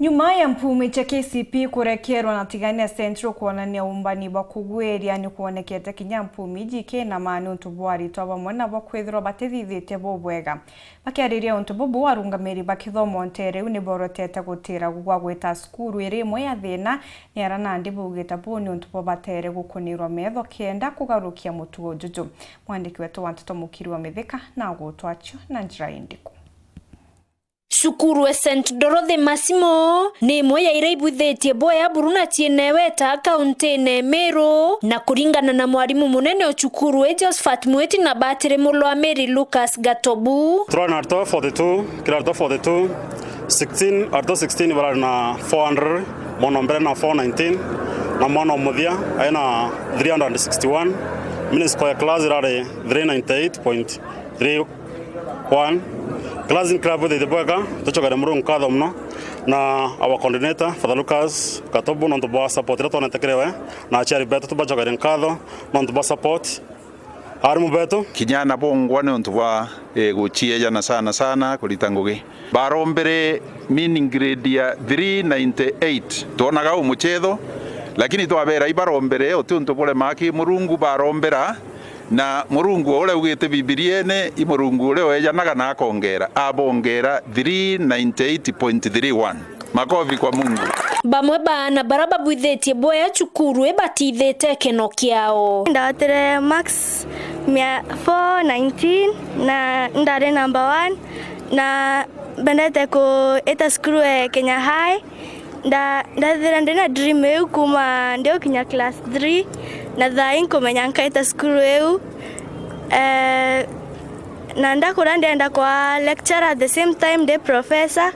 Nyuma ya Mpumi cha KCP kurekerwa na Tigania Central kuonania umbani wa kugwiria ni kuonekete kinya Mpumi jike na mani untubwari toba mwana bakwithirwa batithithite bobwega bakiariria untububu warungamiri bakithomo ontereu ni borotete gutira gwa gwita cukuru irimwe ya thina ni aranandi bugita boni untubo batere gukunirwa metho kienda kugarukia mutuo juju. Mwandiki wetu Wantoto Mukiri wa Mithika na gutwacho na njira indiku. Cukuru St Dorothy Massimo ni moya iraibuthetie boya buruna tieneweta kaunti Meru na kuringana na mwarimu munene wa cukuru Josephat Mweti na batire mulo wa Mary Lucas Gatobu. Throwing arto 42, kila arto 42, 16 arto 16 wala na 400, mono mbele na 419 na mono muthia aina 361. Mini square class irare 398.31. Class in club with the boga tuchogare murungu kadho mno na our coordinator Father Lucas Gatobu no tubo support reto na tekerewe na achari beto tubachogare nkadho no tubo support arimu beto kinyana bongwa ne tuba guchie jana sana kulitanguge barombere meaning grade ya 398 tonaga umuchetho lakini twabera ibarombere otuntu bole maki murungu barombera na murungu ole ugite bibiliene imurungu ole oyanaga na akongera abongera 398.31 makofi kwa Mungu. Bamwe bana baraba bwithetie boya cukuru ebatithete keno kiao ndatere max 419 na ndare number 1 na bendete ko eta skuru Kenya High ndathira ndina dream eu kuma ndio kinya class 3 na thain kumenya nkaita skuru eu na ndakura ndenda kwa lecturer at the same time the professor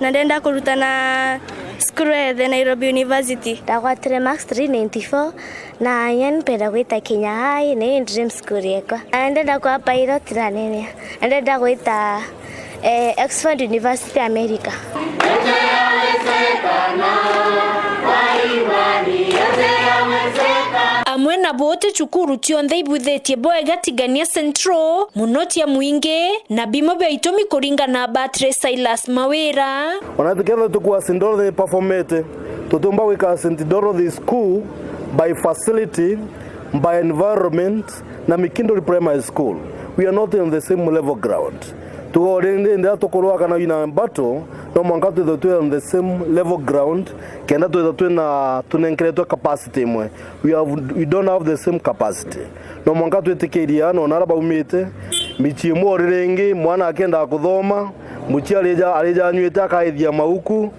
na ndenda kurutana skuru the Nairobi University ndakwatire max 394 na yan penda kwita Kenya High ne dream school yekwa ndenda kwa pilot ranene ndenda kwita Oxford University America. Amwe na bote cukuru tionthe ibuthetie boega Tigania Central munoti ya mwinge na bimo bya itomi kuringa na Batre Silas Mawera ona together tukua St Dorothy performete tutumba wika St Dorothy School by facility by environment na Mikindori Primary School. We are not on the same level ground. Tuorende nda tokorwa kana ina battle no mwangato the on the same level ground kenda to na tunenkreto capacity mwe we don't have the same capacity no mwangato etekeria no naraba umite michimo renge mwana akenda kuthoma muchi aleja anyweta kaithia mauku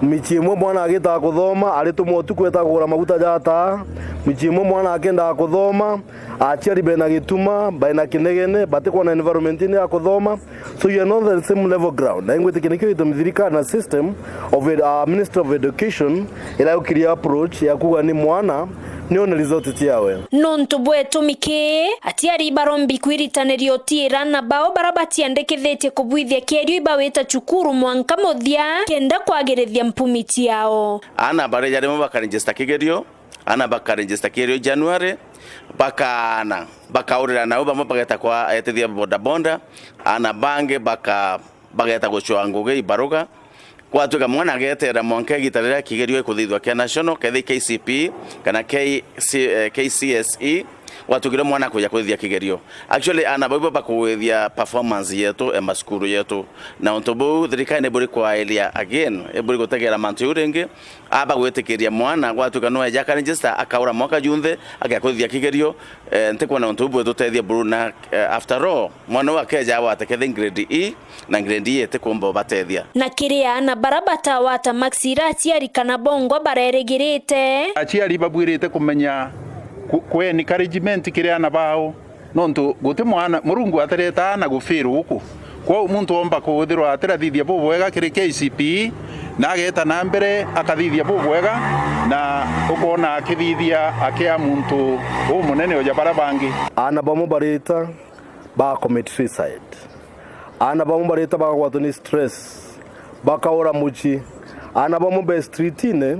michimo mwana agita kuthoma alitumwo tukweta kugura maguta jata michimo mwana akenda kuthoma achari bena gituma bena kinegene batekwa na environment ni akuthoma so you are not the same level ground na ingwe tekiniki itomithirika na system of Minister of Education ila ukiria approach ya kuga ni mwana nione result tiawe nonto bwetu mike atiari barombi kwiritanĩrio UTARIIRA na bao barabati andekethete kubwithia kerio ibaweta cukuru mwanka muthia kenda kwagirithia Mpumi tiao ana bare yarimo bakaregister kigerio ana bakaregister kerio January bakaurira nao bamwe bageta kwa etithia boda ana bange bageta guchwa nguge ibaruga kwatuga mwana agetera mwanka Kîgitaria kigerio kuthithwa kia national kethi KCP kana KCSE watugira mwana kuja kuthithia kigerio actually ana baibo bakuthithia performance yetu emaskuru yetu na ontobo thirikane buri kwa elia again eburi gutegera mantu urenge aba gwetikiria mwana gwatuga no eja register akaura mwaka junthe agakuthithia kigerio ntikwa na ontobo tutethia buru na after all mwana wake ja watekethe grade E na grade E tikumbo batethia na kiria na barabata wata maxira atiari kana bongo bareregirite achiari babwirite kumenya kwe encouragement kiria na bao nontu guti mwana murungu atereta na gufiru huku kwa muntu omba kuthirwa atera thithia bobwega kiri KCP na ageta na mbere akathithia bobwega na ukona akithithia akia muntu munene oja barabangi ana bamo bareta ba commit suicide ana bamo bareta ba gwatoni stress bakaora muchi ana bamo be streetine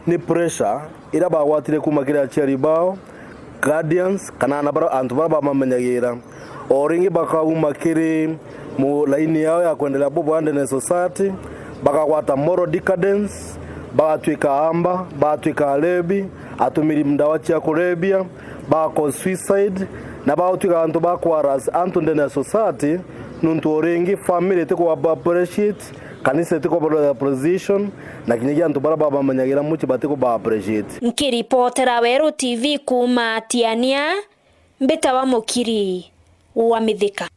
ni pressure ira ba gwatire kumakira achari bao guardians kana na bara antu bara bamenyagira oringi bakauma kiri mu laini yao ya kuendelea bobo ande na society bakagwata moral decadence, bagatwika amba, bagatwika alebi, atumiri mdawa cia kurebia, bako suicide, na bagatwika antu bakwaras antu ndene society, nuntu orengi family tiko appreciate, kanisa tiko appreciation, na kinyagia antu bara baba manyagira muchi batiko ba appreciate. Nkiripotera Weru TV kuma Tiania, Mbeta wa Mukiri wa Mithika.